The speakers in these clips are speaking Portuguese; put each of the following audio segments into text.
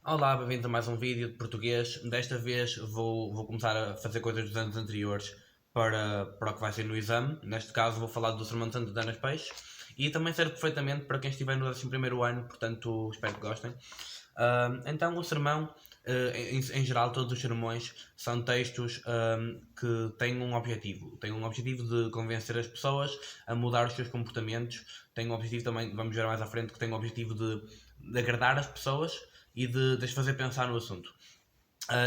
Olá, bem-vindos a mais um vídeo de português. Desta vez vou começar a fazer coisas dos anos anteriores para o que vai ser no exame. Neste caso vou falar do Sermão de Santo António das Peixes e também serve perfeitamente para quem estiver no 11º ano, portanto espero que gostem. Então o sermão, em geral todos os sermões são textos que têm um objetivo. Têm um objetivo de convencer as pessoas a mudar os seus comportamentos. Tem um objetivo também, vamos ver mais à frente, que tem o objetivo de agradar as pessoas e de as fazer pensar no assunto.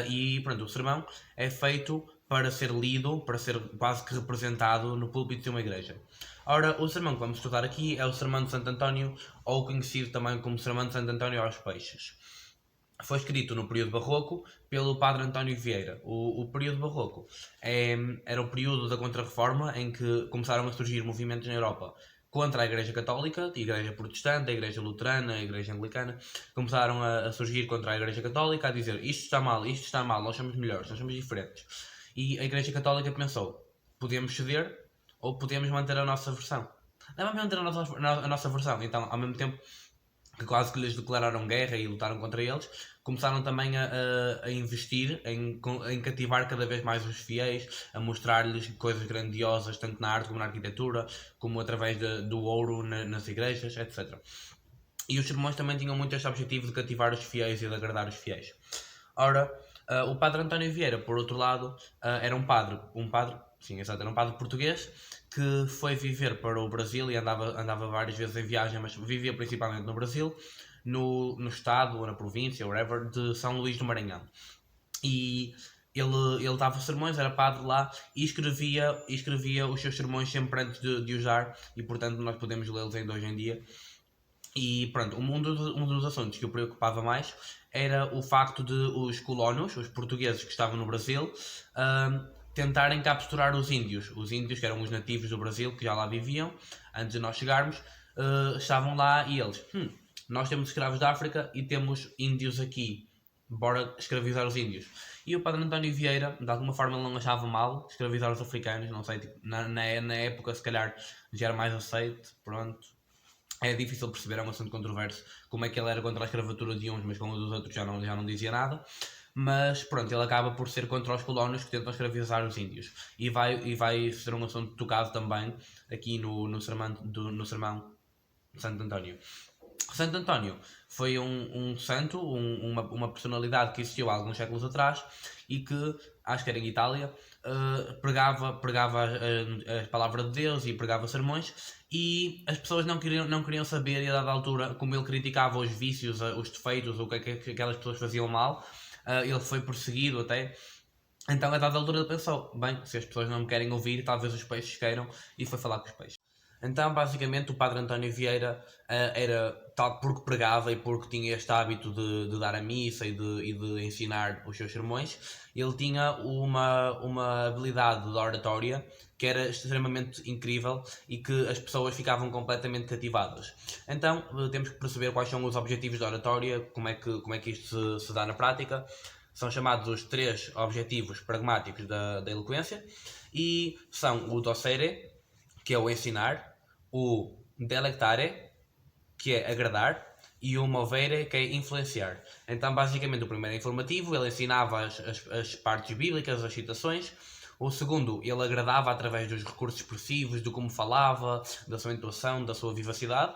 E pronto, o sermão é feito para ser lido, para ser quase que representado no púlpito de uma igreja. Ora, o sermão que vamos estudar aqui é o Sermão de Santo António, ou conhecido também como Sermão de Santo António aos Peixes. Foi escrito no período barroco pelo padre António Vieira. O período barroco era o período da Contra-Reforma em que começaram a surgir movimentos na Europa contra a Igreja Católica, a Igreja Protestante, a Igreja Luterana, a Igreja Anglicana. Começaram a surgir contra a Igreja Católica, a dizer isto está mal, nós somos melhores, nós somos diferentes. E a Igreja Católica pensou, podemos ceder ou podemos manter a nossa versão. Não vamos manter a nossa versão, então ao mesmo tempo que quase que lhes declararam guerra e lutaram contra eles, começaram também a investir em cativar cada vez mais os fiéis, a mostrar-lhes coisas grandiosas, tanto na arte como na arquitetura, como através do ouro nas igrejas, etc. E os sermões também tinham muito este objetivo de cativar os fiéis e de agradar os fiéis. Ora, o padre António Vieira, por outro lado, era um padre, sim, exato, era um padre português que foi viver para o Brasil e andava várias vezes em viagem, mas vivia principalmente no Brasil, no estado ou na província, wherever, de São Luís do Maranhão. E ele dava sermões, era padre lá e escrevia os seus sermões sempre antes de usar e portanto nós podemos lê-los ainda hoje em dia. E pronto, um dos assuntos que o preocupava mais era o facto de os colonos, os portugueses que estavam no Brasil, tentarem capturar os índios. Os índios, que eram os nativos do Brasil, que já lá viviam, antes de nós chegarmos, estavam lá e eles, nós temos escravos da África e temos índios aqui, bora escravizar os índios. E o padre António Vieira, de alguma forma, ele não achava mal escravizar os africanos, não sei, tipo, na época, se calhar, já era mais aceito, pronto. É difícil perceber, é um assunto controverso, como é que ele era contra a escravatura de uns, mas com os dos outros já não dizia nada. Mas pronto, ele acaba por ser contra os colonos que tentam escravizar os índios. E vai ser um assunto tocado também aqui no sermão de Santo António. Santo António foi um santo, uma personalidade que existiu há alguns séculos atrás e que, acho que era em Itália, pregava a palavra de Deus e pregava sermões e as pessoas não queriam saber e a dada altura, como ele criticava os vícios, os defeitos, o que é que aquelas pessoas faziam mal, ele foi perseguido até. Então a dada altura ele pensou, bem, se as pessoas não me querem ouvir, talvez os peixes queiram, e foi falar com os peixes. Então, basicamente, o padre António Vieira era tal porque pregava e porque tinha este hábito de dar a missa e de ensinar os seus sermões, ele tinha uma habilidade de oratória que era extremamente incrível e que as pessoas ficavam completamente cativadas. Então, temos que perceber quais são os objetivos da oratória, como é que isto se dá na prática. São chamados os três objetivos pragmáticos da eloquência e são o docere, que é o ensinar, o delectare, que é agradar, e o movere, que é influenciar. Então, basicamente, o primeiro é informativo, ele ensinava as partes bíblicas, as citações. O segundo, ele agradava através dos recursos expressivos, de como falava, da sua intuação, da sua vivacidade.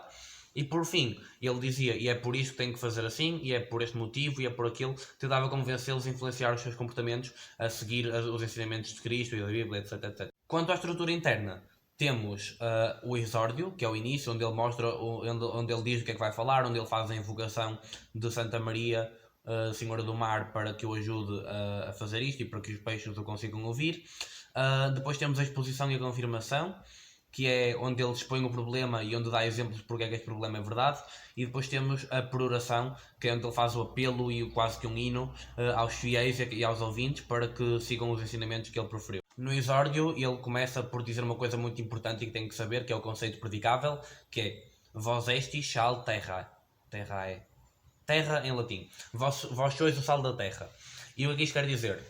E por fim, ele dizia, e é por isso que tem que fazer assim, e é por este motivo, e é por aquilo, tentava convencê-los a influenciar os seus comportamentos, a seguir os ensinamentos de Cristo e da Bíblia, etc, etc. Quanto à estrutura interna, temos o exórdio, que é o início, onde ele mostra, onde ele diz o que é que vai falar, onde ele faz a invocação de Santa Maria, Senhora do Mar, para que o ajude a fazer isto e para que os peixes o consigam ouvir. Depois temos a exposição e a confirmação, que é onde ele expõe o problema e onde dá exemplos de porque é que este problema é verdade. E depois temos a peroração, que é onde ele faz o apelo e quase que um hino aos fiéis e aos ouvintes para que sigam os ensinamentos que ele proferiu. No exórdio, ele começa por dizer uma coisa muito importante e que tem que saber, que é o conceito predicável, que é vós estis sal terra. Terra é terra em latim. Vós sois o sal da terra. E o que isto quer dizer?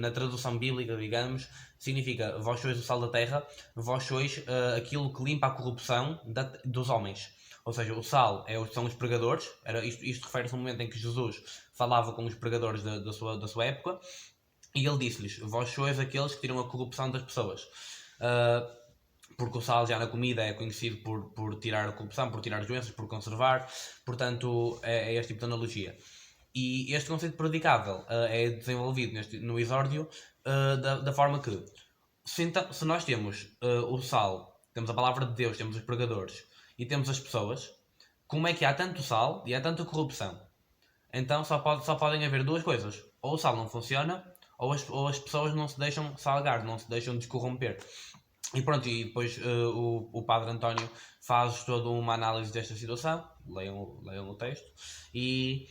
Na tradução bíblica, digamos, significa vós sois o sal da terra, vós sois aquilo que limpa a corrupção dos homens. ou seja, o sal são os pregadores, isto refere-se ao momento em que Jesus falava com os pregadores da sua época, e ele disse-lhes: vós sois aqueles que tiram a corrupção das pessoas. Porque o sal já na comida é conhecido por tirar a corrupção, por tirar as doenças, por conservar, portanto é este tipo de analogia. E este conceito predicável é desenvolvido no exórdio da forma que, se nós temos o sal, temos a palavra de Deus, temos os pregadores e temos as pessoas, como é que há tanto sal e há tanta corrupção? Então só podem haver duas coisas: ou o sal não funciona, ou as pessoas não se deixam salgar, não se deixam descorromper. E pronto, e depois o Padre António faz toda uma análise desta situação, leiam o texto, e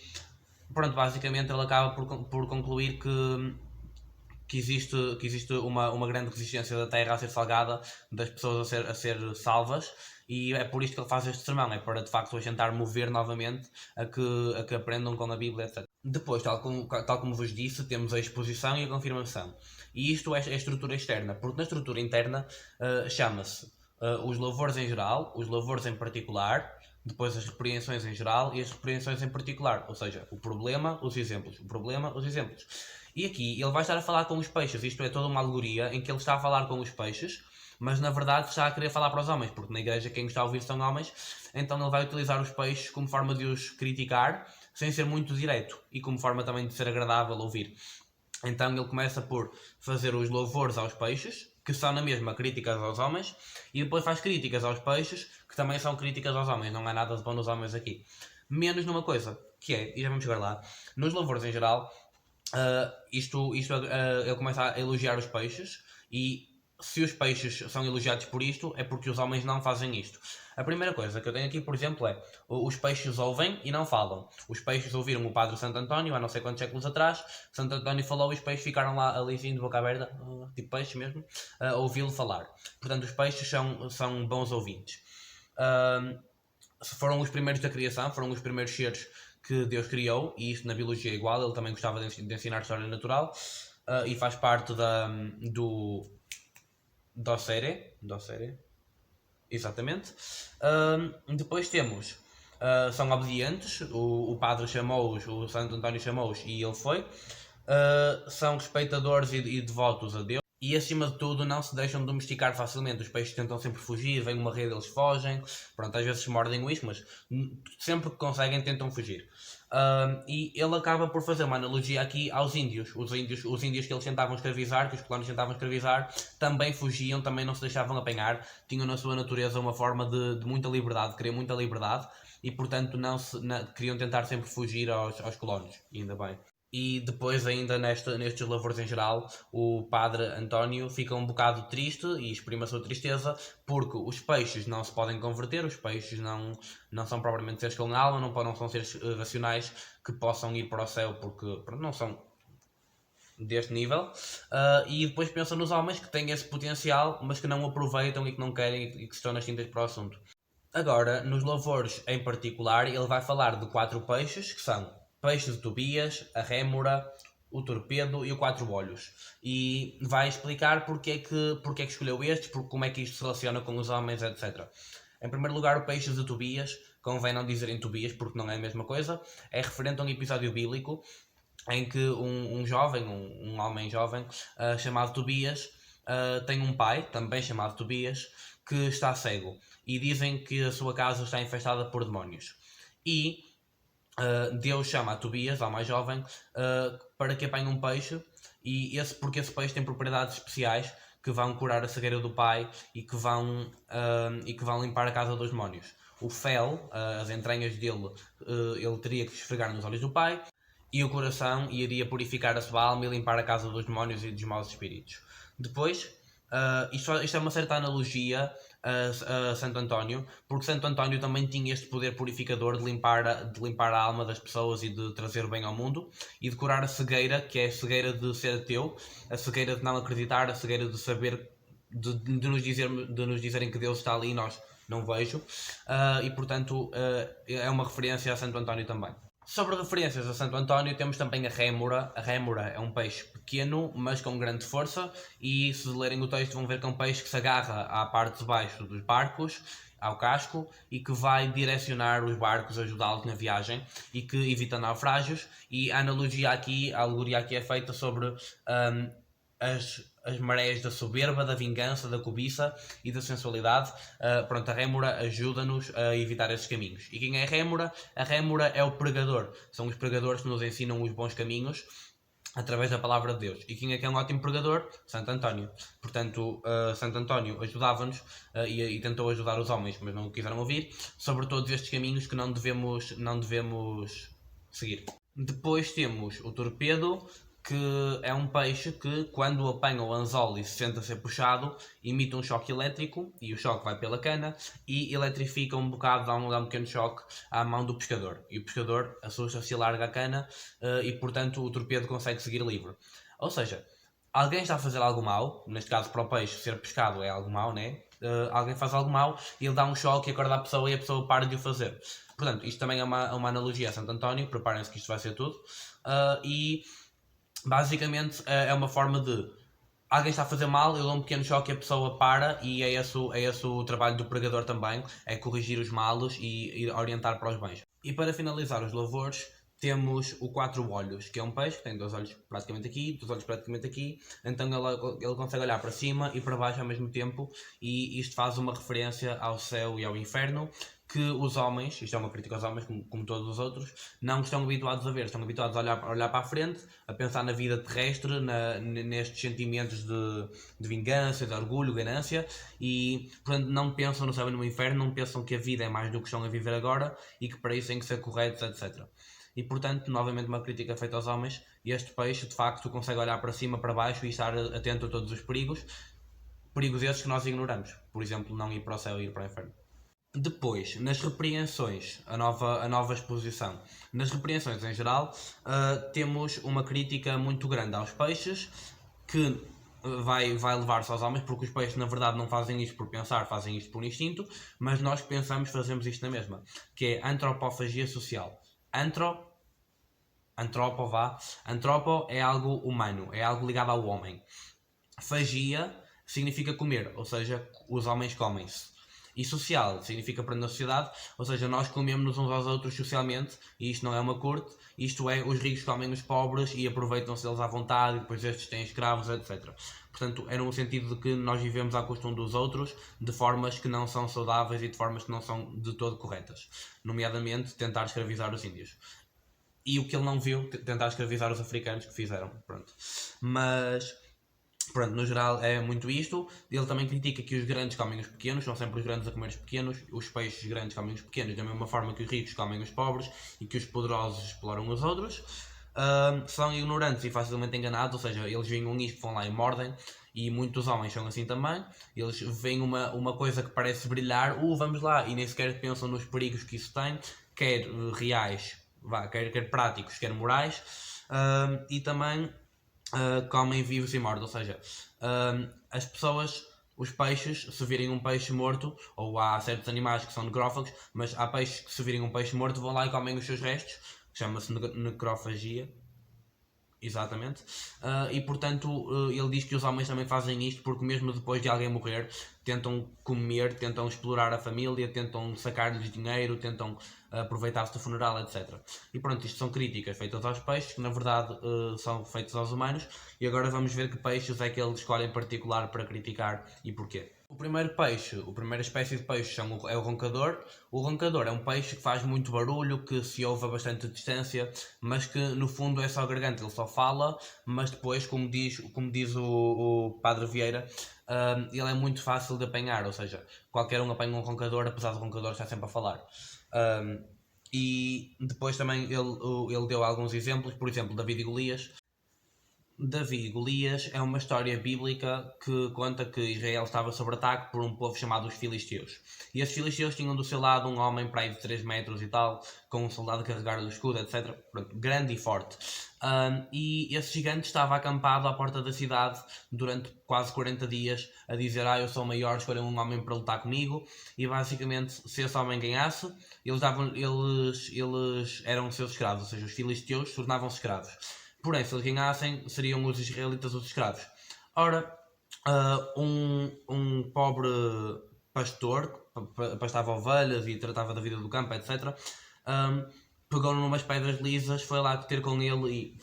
pronto, basicamente ele acaba por concluir que existe uma grande resistência da terra a ser salgada, das pessoas a ser salvas, e é por isto que ele faz este sermão, é para de facto tentar mover novamente a que aprendam com a Bíblia, etc. Depois, tal como vos disse, temos a exposição e a confirmação. E isto é a estrutura externa, porque na estrutura interna chama-se os louvores em geral, os louvores em particular, depois as repreensões em geral e as repreensões em particular, ou seja, o problema, os exemplos, o problema, os exemplos. E aqui ele vai estar a falar com os peixes, isto é toda uma alegoria em que ele está a falar com os peixes, mas na verdade está a querer falar para os homens, porque na igreja quem está a ouvir são homens, então ele vai utilizar os peixes como forma de os criticar, sem ser muito direto, e como forma também de ser agradável ouvir. Então ele começa por fazer os louvores aos peixes, que são na mesma críticas aos homens, e depois faz críticas aos peixes, que também são críticas aos homens, não há nada de bom nos homens aqui. Menos numa coisa, que é, e já vamos chegar lá, nos louvores em geral, ele começa a elogiar os peixes, e se os peixes são elogiados por isto, é porque os homens não fazem isto. A primeira coisa que eu tenho aqui, por exemplo, é os peixes ouvem e não falam. Os peixes ouviram o Padre Santo António há não sei quantos séculos atrás. Santo António falou e os peixes ficaram lá ali de boca aberta, tipo peixe mesmo, a ouvi-lo falar. Portanto, os peixes são bons ouvintes. Foram os primeiros da criação, foram os primeiros seres que Deus criou, e isso na biologia é igual. Ele também gostava de ensinar história natural e faz parte do Docere, exatamente. Depois temos, são obedientes, o padre chamou-os, o Santo António chamou-os e ele foi. São respeitadores e devotos a Deus. E acima de tudo não se deixam domesticar facilmente. Os peixes tentam sempre fugir, vem uma rede, eles fogem. Pronto, às vezes mordem o isco, mas sempre que conseguem tentam fugir. E ele acaba por fazer uma analogia aqui aos índios. Os índios que eles tentavam escravizar, que os colonos tentavam escravizar, também fugiam, também não se deixavam apanhar. Tinham na sua natureza uma forma de muita liberdade, queriam muita liberdade, e portanto queriam tentar sempre fugir aos colonos, e ainda bem. E depois ainda nestes louvores em geral, o Padre António fica um bocado triste e exprime a sua tristeza porque os peixes não se podem converter, os peixes não são propriamente seres com alma, não são seres racionais que possam ir para o céu porque não são deste nível. E depois pensa nos homens que têm esse potencial, mas que não o aproveitam e que não querem e que estão nas tintas para o assunto. Agora, nos louvores em particular, ele vai falar de 4 peixes que são peixe de Tobias, a rémora, o torpedo e o 4 olhos. E vai explicar porque é que escolheu estes, como é que isto se relaciona com os homens, etc. Em primeiro lugar, o peixe de Tobias, convém não dizer em Tobias porque não é a mesma coisa, é referente a um episódio bíblico em que um homem jovem chamado Tobias tem um pai, também chamado Tobias, que está cego. E dizem que a sua casa está infestada por demónios. E Deus chama a Tobias, ao mais jovem, para que apanhe um peixe, porque esse peixe tem propriedades especiais que vão curar a cegueira do pai e que vão limpar a casa dos demónios. O fel, as entranhas dele, ele teria que esfregar nos olhos do pai, e o coração iria purificar a sua alma e limpar a casa dos demónios e dos maus espíritos. Depois, isto é uma certa analogia a Santo António, porque Santo António também tinha este poder purificador de limpar a alma das pessoas e de trazer o bem ao mundo e de curar a cegueira, que é a cegueira de ser ateu, a cegueira de não acreditar, a cegueira de saber, de nos dizerem que Deus está ali e nós não vejo, e portanto é uma referência a Santo António também. Sobre referências a Santo António, temos também a rémora. A rémora é um peixe pequeno, mas com grande força, e se lerem o texto vão ver que é um peixe que se agarra à parte de baixo dos barcos ao casco e que vai direcionar os barcos, ajudá-los na viagem e que evita naufrágios. E a alegoria aqui é feita sobre as marés da soberba, da vingança, da cobiça e da sensualidade. Pronto, a rémora ajuda-nos a evitar esses caminhos. E quem é a rémora? A rémora é o pregador. São os pregadores que nos ensinam os bons caminhos através da palavra de Deus. E quem é que é um ótimo pregador? Santo António. Portanto, Santo António ajudava-nos e tentou ajudar os homens, mas não o quiseram ouvir, sobre todos estes caminhos que não devemos seguir. Depois temos o torpedo, que é um peixe que, quando apanha o anzol e se sente a ser puxado, emite um choque elétrico, e o choque vai pela cana, e eletrifica um bocado, dá um pequeno choque à mão do pescador. E o pescador assusta-se e larga a cana, e portanto o torpedo consegue seguir livre. Ou seja, alguém está a fazer algo mau, neste caso para o peixe ser pescado é algo mau, né? Alguém faz algo mau e ele dá um choque e acorda a pessoa e a pessoa para de o fazer. Portanto, isto também é uma analogia a Santo António, preparem-se que isto vai ser tudo. E basicamente é uma forma de alguém está a fazer mal, eu dou um pequeno choque e a pessoa para, e é esse o trabalho do pregador também, é corrigir os males e orientar para os bens. E para finalizar os louvores, temos o quatro olhos, que é um peixe que tem dois olhos praticamente aqui, dois olhos praticamente aqui, então ele consegue olhar para cima e para baixo ao mesmo tempo, e isto faz uma referência ao céu e ao inferno, que os homens, isto é uma crítica aos homens como todos os outros, não estão habituados a ver, estão habituados a olhar para a frente, a pensar na vida terrestre, nestes sentimentos de vingança, de orgulho, ganância, e portanto não pensam no céu e no inferno, não pensam que a vida é mais do que estão a viver agora e que para isso têm que ser corretos, etc. E portanto, novamente uma crítica feita aos homens, e este peixe de facto consegue olhar para cima, para baixo e estar atento a todos os perigos esses que nós ignoramos, por exemplo, não ir para o céu e ir para o inferno. Depois, nas repreensões, a nova exposição. Nas repreensões em geral, temos uma crítica muito grande aos peixes, que vai levar-se aos homens, porque os peixes na verdade não fazem isto por pensar, fazem isto por instinto, mas nós que pensamos fazemos isto na mesma, que é antropofagia social. Antropo é algo humano, é algo ligado ao homem. Fagia significa comer, ou seja, os homens comem-se. E social significa para na sociedade, ou seja, nós comemos uns aos outros socialmente, e isto não é uma corte, isto é, os ricos comem os pobres e aproveitam-se deles à vontade, e depois estes têm escravos, etc. Portanto, é no sentido de que nós vivemos à custa uns dos outros, de formas que não são saudáveis e de formas que não são de todo corretas. Nomeadamente, tentar escravizar os índios. E o que ele não viu, tentar escravizar os africanos que fizeram, pronto. Mas, pronto, no geral é muito isto. Ele também critica que os grandes comem os pequenos, são sempre os grandes a comer os pequenos, os peixes grandes comem os pequenos, da mesma forma que os ricos comem os pobres e que os poderosos exploram os outros. São ignorantes e facilmente enganados, ou seja, eles veem um isco, vão lá e mordem, e muitos homens são assim também. Eles veem uma coisa que parece brilhar, vamos lá, e nem sequer pensam nos perigos que isso tem, quer reais, quer práticos, quer morais, e também comem vivos e mortos, ou seja, as pessoas, os peixes, se virem um peixe morto, ou há certos animais que são necrófagos, mas há peixes que se virem um peixe morto vão lá e comem os seus restos, que chama-se necrofagia. Exatamente. E portanto ele diz que os homens também fazem isto porque mesmo depois de alguém morrer tentam comer, tentam explorar a família, tentam sacar-lhes dinheiro, tentam aproveitar-se do funeral, etc. E pronto, isto são críticas feitas aos peixes que na verdade são feitas aos humanos, e agora vamos ver que peixes é que ele escolhe em particular para criticar e porquê. O primeira espécie de peixe é o roncador. O roncador é um peixe que faz muito barulho, que se ouve a bastante distância, mas que no fundo é só garganta, ele só fala, mas depois, como diz o Padre Vieira, ele é muito fácil de apanhar, ou seja, qualquer um apanha um roncador, apesar do roncador estar sempre a falar. E depois também ele deu alguns exemplos, por exemplo, David e Golias é uma história bíblica que conta que Israel estava sob ataque por um povo chamado os Filisteus. E esses Filisteus tinham do seu lado um homem para aí de 3 metros e tal, com um soldado a carregar o escudo, etc. Pronto, grande e forte. E esse gigante estava acampado à porta da cidade durante quase 40 dias a dizer: eu sou maior, escolham um homem para lutar comigo. E basicamente, se esse homem ganhasse, eles eram seus escravos, ou seja, os Filisteus tornavam-se escravos. Porém, se eles ganhassem, seriam os israelitas os escravos. Ora, um pobre pastor, que pastava ovelhas e tratava da vida do campo, etc. Pegou numas pedras lisas, foi lá ter com ele e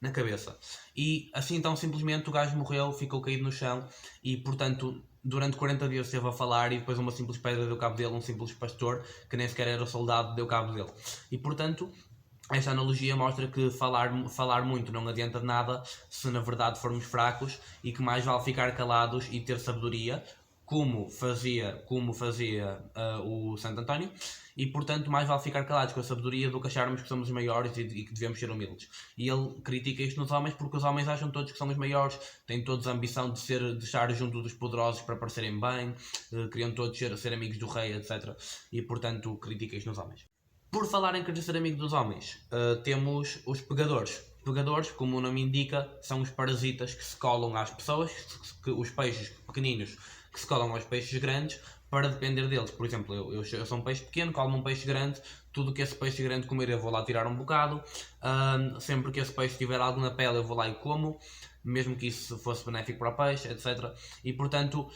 na cabeça. E assim então simplesmente o gajo morreu, ficou caído no chão e portanto durante 40 dias esteve a falar e depois uma simples pedra deu cabo dele, um simples pastor que nem sequer era soldado deu cabo dele. E portanto esta analogia mostra que falar muito não adianta de nada se na verdade formos fracos e que mais vale ficar calados e ter sabedoria, como fazia o Santo António, e portanto mais vale ficar calados com a sabedoria do que acharmos que somos os maiores e que devemos ser humildes. E ele critica isto nos homens porque os homens acham todos que são os maiores, têm todos a ambição de estar junto dos poderosos para parecerem bem, queriam todos ser amigos do rei, etc. E portanto critica isto nos homens. Por falar em querer ser amigo dos homens, temos os pegadores. Pegadores, como o nome indica, são os parasitas que se colam às pessoas, os peixes pequeninos que se colam aos peixes grandes para depender deles. Por exemplo, eu sou um peixe pequeno, como um peixe grande, tudo que esse peixe grande comer eu vou lá tirar um bocado, sempre que esse peixe tiver algo na pele eu vou lá e como, mesmo que isso fosse benéfico para o peixe, etc. E portanto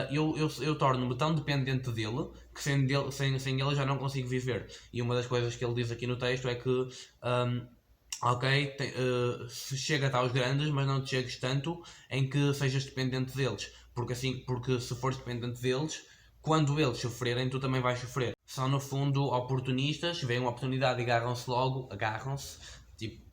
eu torno-me tão dependente dele que sem ele já não consigo viver. E uma das coisas que ele diz aqui no texto é que ok, se chega até aos grandes, mas não te chegues tanto em que sejas dependente deles, porque se fores dependente deles, quando eles sofrerem, tu também vais sofrer. São no fundo oportunistas, veem uma oportunidade e agarram-se, tipo,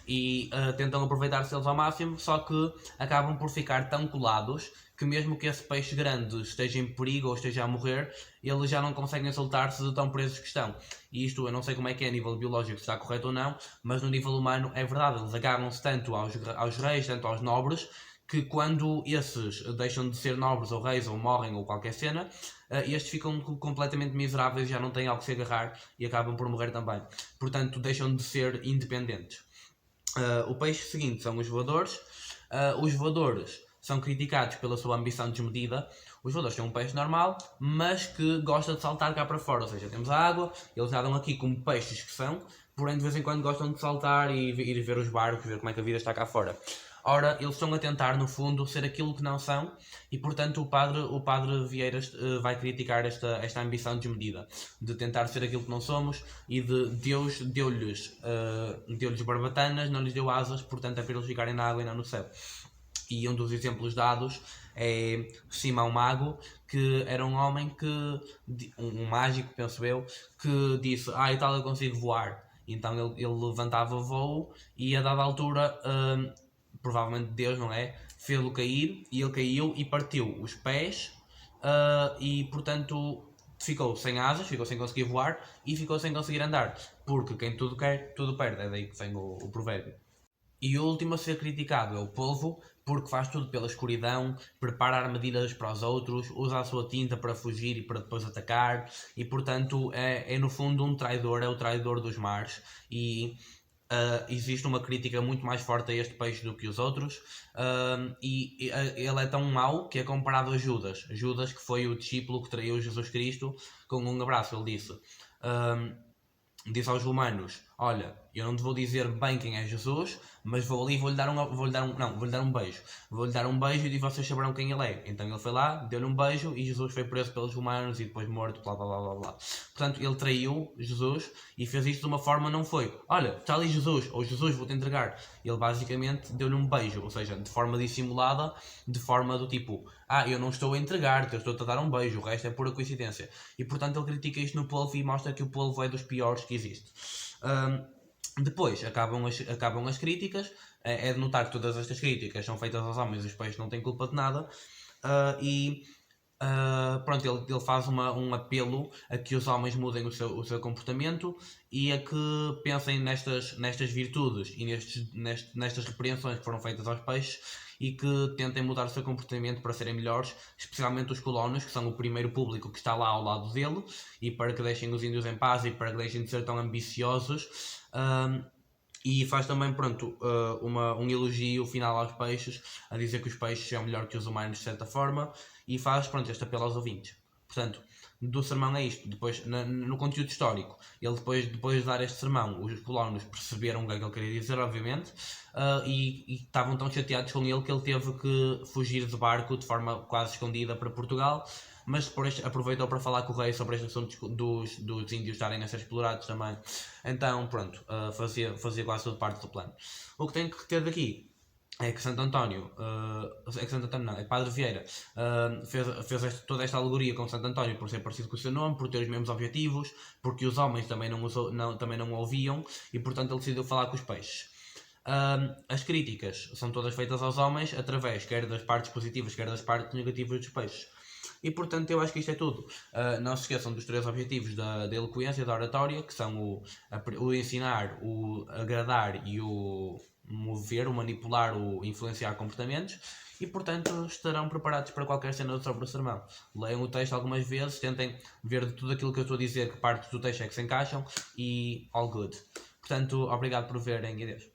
e tentam aproveitar-se deles ao máximo, só que acabam por ficar tão colados que mesmo que esse peixe grande esteja em perigo ou esteja a morrer, eles já não conseguem soltar-se de tão presos que estão. E isto eu não sei como é que é a nível biológico, se está correto ou não, mas no nível humano é verdade, eles agarram-se tanto aos reis, tanto aos nobres, que quando esses deixam de ser nobres ou reis ou morrem ou qualquer cena, estes ficam completamente miseráveis, já não têm algo que se agarrar e acabam por morrer também. Portanto, deixam de ser independentes. O peixe seguinte são os voadores. Os voadores são criticados pela sua ambição desmedida. Os voadores são um peixe normal, mas que gosta de saltar cá para fora. Ou seja, temos a água, eles nadam aqui como peixes que são, porém de vez em quando gostam de saltar e ir ver os barcos, ver como é que a vida está cá fora. Ora, eles estão a tentar, no fundo, ser aquilo que não são e, portanto, o padre Vieira vai criticar esta ambição desmedida de tentar ser aquilo que não somos e de Deus deu-lhes barbatanas, não lhes deu asas, portanto é para eles ficarem na água e não no céu. E um dos exemplos dados é Simão Mago, que era um homem um mágico, penso eu, que disse, e tal, eu consigo voar. Então ele levantava voo e a dada altura... provavelmente Deus, não é? Fez-lo cair e ele caiu e partiu os pés e portanto ficou sem asas, ficou sem conseguir voar e ficou sem conseguir andar, porque quem tudo quer, tudo perde, é daí que vem o provérbio. E o último a ser criticado é o polvo, porque faz tudo pela escuridão, prepara armadilhas para os outros, usa a sua tinta para fugir e para depois atacar, e portanto é no fundo um traidor, é o traidor dos mares, e existe uma crítica muito mais forte a este peixe do que os outros, e ele é tão mau que é comparado a Judas que foi o discípulo que traiu Jesus Cristo. Com um abraço ele disse aos romanos, olha, eu não te vou dizer bem quem é Jesus, mas vou ali e vou-lhe dar um beijo. Vou-lhe dar um beijo e vocês saberão quem ele é. Então ele foi lá, deu-lhe um beijo e Jesus foi preso pelos romanos e depois morto, blá blá blá blá blá. Portanto, ele traiu Jesus e fez isto de uma forma, não foi, olha, está ali Jesus, ou Jesus, vou-te entregar. Ele basicamente deu-lhe um beijo, ou seja, de forma dissimulada, de forma do tipo, eu não estou a entregar-te, eu estou-te a dar um beijo, o resto é pura coincidência. E portanto ele critica isto no polvo e mostra que o polvo é dos piores que existe. Depois acabam as críticas, é de notar que todas estas críticas são feitas aos homens, os peixes não têm culpa de nada, pronto, ele faz um apelo a que os homens mudem o seu comportamento e a que pensem nestas virtudes e nestas repreensões que foram feitas aos peixes e que tentem mudar o seu comportamento para serem melhores, especialmente os colonos, que são o primeiro público que está lá ao lado dele, e para que deixem os índios em paz e para que deixem de ser tão ambiciosos. E faz também, pronto, um elogio final aos peixes, a dizer que os peixes são melhor que os humanos de certa forma, e faz, pronto, este apelo aos ouvintes. Portanto, do sermão é isto. Depois, no conteúdo histórico, ele depois de dar este sermão, os colonos perceberam o que é que ele queria dizer, obviamente, e estavam tão chateados com ele que ele teve que fugir de barco de forma quase escondida para Portugal, mas depois aproveitou para falar com o rei sobre este assunto dos índios estarem a ser explorados também. Então, pronto, fazia quase tudo parte do plano. O que tem que ter daqui é que Santo António, é que Padre Vieira fez toda esta alegoria com Santo António por ser parecido com o seu nome, por ter os mesmos objetivos, porque os homens também não o ouviam e portanto ele decidiu falar com os peixes. As críticas são todas feitas aos homens através quer das partes positivas, quer das partes negativas dos peixes. E portanto eu acho que isto é tudo. Não se esqueçam dos 3 objetivos da eloquência, da oratória, que são o ensinar, o agradar e o mover, o manipular, o influenciar comportamentos. E portanto estarão preparados para qualquer cena sobre o sermão. Leiam o texto algumas vezes, tentem ver de tudo aquilo que eu estou a dizer que partes do texto é que se encaixam e all good. Portanto, obrigado por verem e adeus.